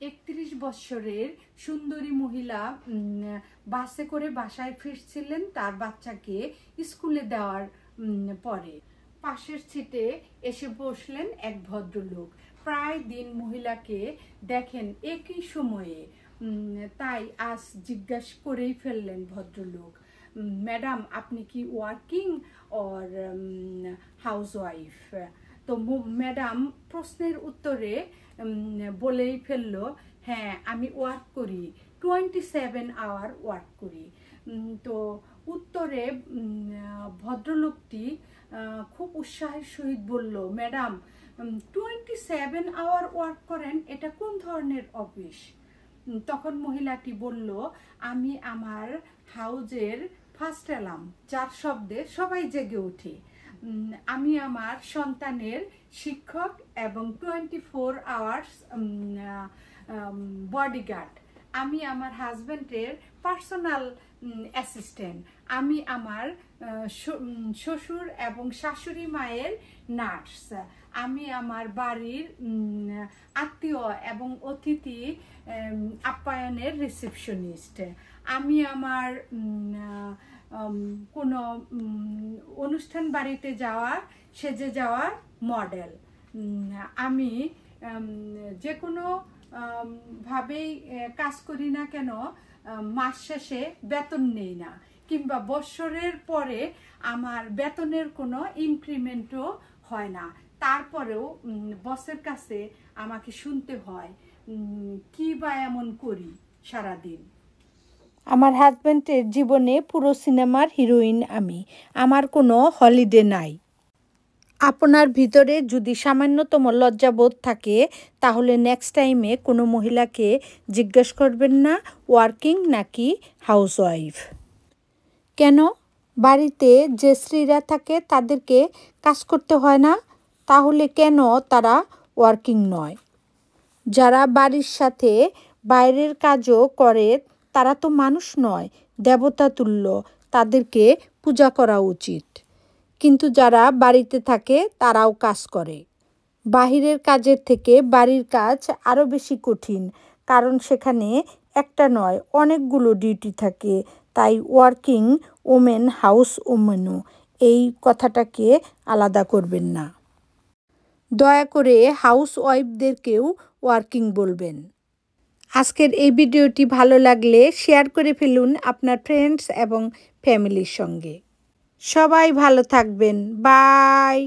31 বছরের সুন্দরী মহিলা বাসে করে বাসায় ফিরছিলেন তার বাচ্চাকে স্কুলে দেওয়ার পরে। পাশের সিটে এসে বসলেন এক ভদ্রলোক। প্রায় দিন মহিলাকে দেখেন একই সময়ে, তাই আজ জিজ্ঞাসা করেই ফেললেন ভদ্রলোক, ম্যাডাম আপনি কি ওয়ার্কিং অর হাউসওয়াইফ? তো ম্যাডাম প্রশ্নের উত্তরে বলেই ফেললো, হ্যাঁ আমি ওয়ার্ক করি, 27 আওয়ার ওয়ার্ক করি। তো উত্তরে ভদ্রলোকটি খুব উৎসাহের সহিত বলল, ম্যাডাম 27 আওয়ার ওয়ার্ক করেন, এটা কোন ধরনের অফিস? তখন মহিলাটি বলল, আমি আমার হাউজের ফার্স্ট অ্যালার্ম, যার শব্দে সবাই জেগে ওঠে। আমি আমার সন্তানের শিক্ষক এবং 24 আওয়ার্স বডিগার্ড। আমি আমার হাজব্যান্ডের পার্সোনাল অ্যাসিস্ট্যান্ট। আমি আমার শ্বশুর এবং শাশুড়ি মায়ের নার্স। আমি আমার বাড়ির আত্মীয় এবং অতিথি আপ্যায়নের রিসেপশনিস্ট। আমি আমার কোনো অনুষ্ঠান বাড়িতে সেজে যাওয়ার মডেল। আমি যে কোনো ভাবেই কাজ করি না কেন, মাস শেষে বেতন নেই না, কিংবা বছরের পরে আমার বেতনের কোনো ইনক্রিমেন্টও হয় না। তারপরেও বসের কাছে আমাকে শুনতে হয়, কি বা এমন করি সারাদিন। আমার হাজব্যান্ডের জীবনে পুরো সিনেমার হিরোইন আমি। আমার কোনো হলিডে নাই। আপনার ভিতরে যদি সামান্যতম লজ্জাবোধ থাকে, তাহলে নেক্সট টাইমে কোনো মহিলাকে জিজ্ঞেস করবেন না ওয়ার্কিং নাকি হাউসওয়াইফ। কেন? বাড়িতে যে স্ত্রীরা থাকে তাদেরকে কাজ করতে হয় না? তাহলে কেন তারা ওয়ার্কিং নয়? যারা বাড়ির সাথে বাইরের কাজও করে তারা তো মানুষ নয়, দেবতা তুল্য, তাদেরকে পূজা করা উচিত। কিন্তু যারা বাড়িতে থাকে তারাও কাজ করে। বাহিরের কাজের থেকে বাড়ির কাজ আরও বেশি কঠিন, কারণ সেখানে একটা নয় অনেকগুলো ডিউটি থাকে। তাই ওয়ার্কিং ওমেন হাউস ওমেনও এই কথাটাকে আলাদা করবেন না। দয়া করে হাউস ওয়াইফদেরকেও ওয়ার্কিং বলবেন। আজকের এই ভিডিওটি ভালো লাগলে শেয়ার করে ফেলুন আপনার ফ্রেন্ডস এবং ফ্যামিলির সঙ্গে। সবাই ভালো থাকবেন। বাই।